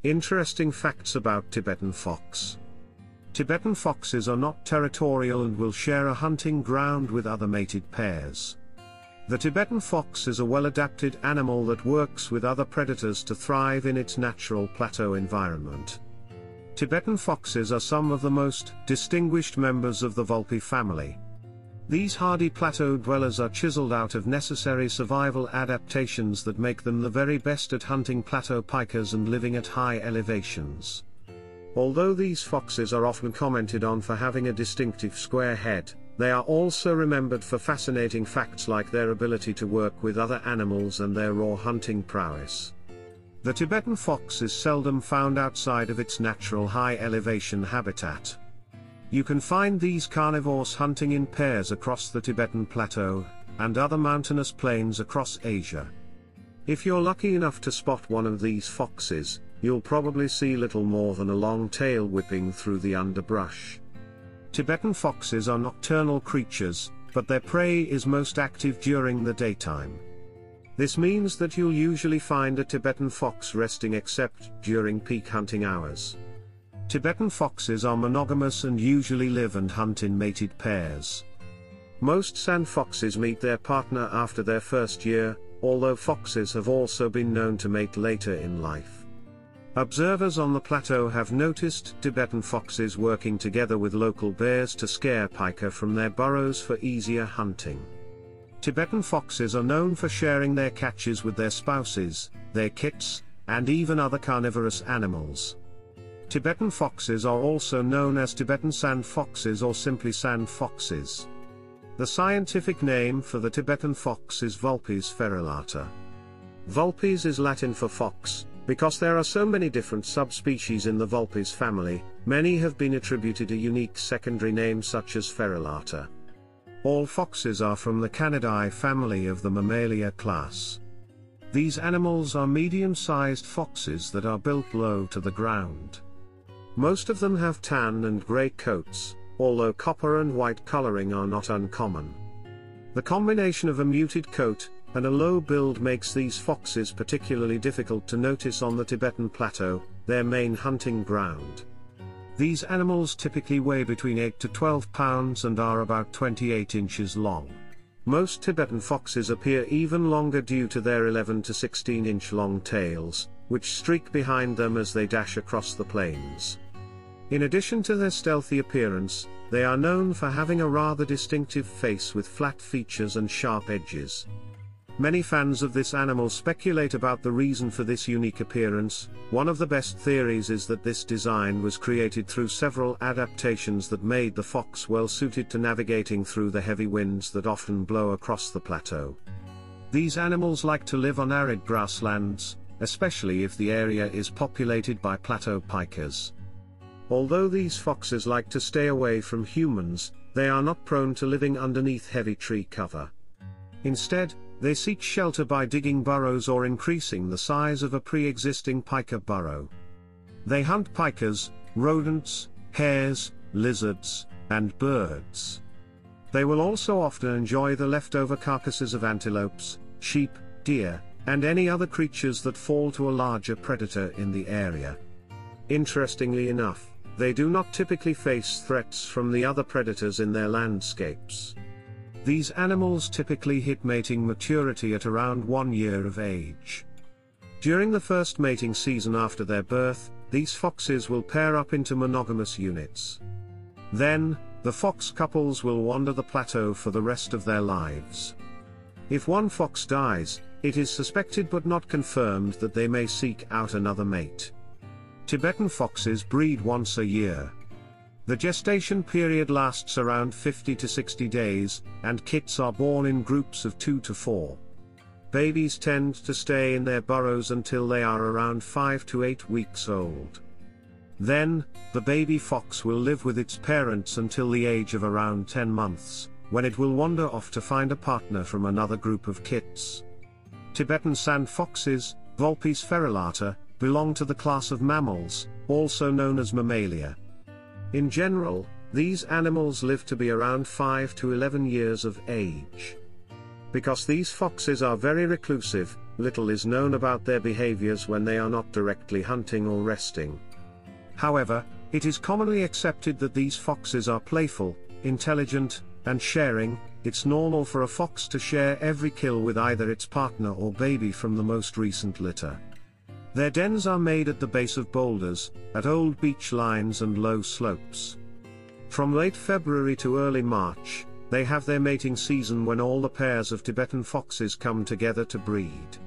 Interesting facts about Tibetan fox. Tibetan foxes are not territorial and will share a hunting ground with other mated pairs. The Tibetan fox is a well-adapted animal that works with other predators to thrive in its natural plateau environment. Tibetan foxes are some of the most distinguished members of the Vulpi family. These hardy plateau dwellers are chiseled out of necessary survival adaptations that make them the very best at hunting plateau pikas and living at high elevations. Although these foxes are often commented on for having a distinctive square head, they are also remembered for fascinating facts like their ability to work with other animals and their raw hunting prowess. The Tibetan fox is seldom found outside of its natural high-elevation habitat. You can find these carnivores hunting in pairs across the Tibetan Plateau, and other mountainous plains across Asia. If you're lucky enough to spot one of these foxes, you'll probably see little more than a long tail whipping through the underbrush. Tibetan foxes are nocturnal creatures, but their prey is most active during the daytime. This means that you'll usually find a Tibetan fox resting except during peak hunting hours. Tibetan foxes are monogamous and usually live and hunt in mated pairs. Most sand foxes meet their partner after their first year, although foxes have also been known to mate later in life. Observers on the plateau have noticed Tibetan foxes working together with local bears to scare pika from their burrows for easier hunting. Tibetan foxes are known for sharing their catches with their spouses, their kits, and even other carnivorous animals. Tibetan foxes are also known as Tibetan sand foxes or simply sand foxes. The scientific name for the Tibetan fox is Vulpes ferulata. Vulpes is Latin for fox. Because there are so many different subspecies in the Vulpes family, many have been attributed a unique secondary name such as ferulata. All foxes are from the Canidae family of the Mammalia class. These animals are medium-sized foxes that are built low to the ground. Most of them have tan and grey coats, although copper and white coloring are not uncommon. The combination of a muted coat and a low build makes these foxes particularly difficult to notice on the Tibetan Plateau, their main hunting ground. These animals typically weigh between 8 to 12 pounds and are about 28 inches long. Most Tibetan foxes appear even longer due to their 11 to 16-inch long tails, which streak behind them as they dash across the plains. In addition to their stealthy appearance, they are known for having a rather distinctive face with flat features and sharp edges. Many fans of this animal speculate about the reason for this unique appearance. One of the best theories is that this design was created through several adaptations that made the fox well suited to navigating through the heavy winds that often blow across the plateau. These animals like to live on arid grasslands, especially if the area is populated by plateau pikas. Although these foxes like to stay away from humans, they are not prone to living underneath heavy tree cover. Instead, they seek shelter by digging burrows or increasing the size of a pre-existing pika burrow. They hunt pikas, rodents, hares, lizards, and birds. They will also often enjoy the leftover carcasses of antelopes, sheep, deer, and any other creatures that fall to a larger predator in the area. Interestingly enough, they do not typically face threats from the other predators in their landscapes. These animals typically hit mating maturity at around 1 year of age. During the first mating season after their birth, these foxes will pair up into monogamous units. Then, the fox couples will wander the plateau for the rest of their lives. If one fox dies, it is suspected but not confirmed that they may seek out another mate. Tibetan foxes breed once a year. The gestation period lasts around 50 to 60 days, and kits are born in groups of 2 to 4. Babies tend to stay in their burrows until they are around 5 to 8 weeks old. Then, the baby fox will live with its parents until the age of around 10 months, when it will wander off to find a partner from another group of kits. Tibetan sand foxes, Vulpes ferulata, belong to the class of mammals, also known as Mammalia. In general, these animals live to be around 5 to 11 years of age. Because these foxes are very reclusive, little is known about their behaviors when they are not directly hunting or resting. However, it is commonly accepted that these foxes are playful, intelligent, and sharing. It's normal for a fox to share every kill with either its partner or baby from the most recent litter. Their dens are made at the base of boulders, at old beach lines and low slopes. From late February to early March, they have their mating season when all the pairs of Tibetan foxes come together to breed.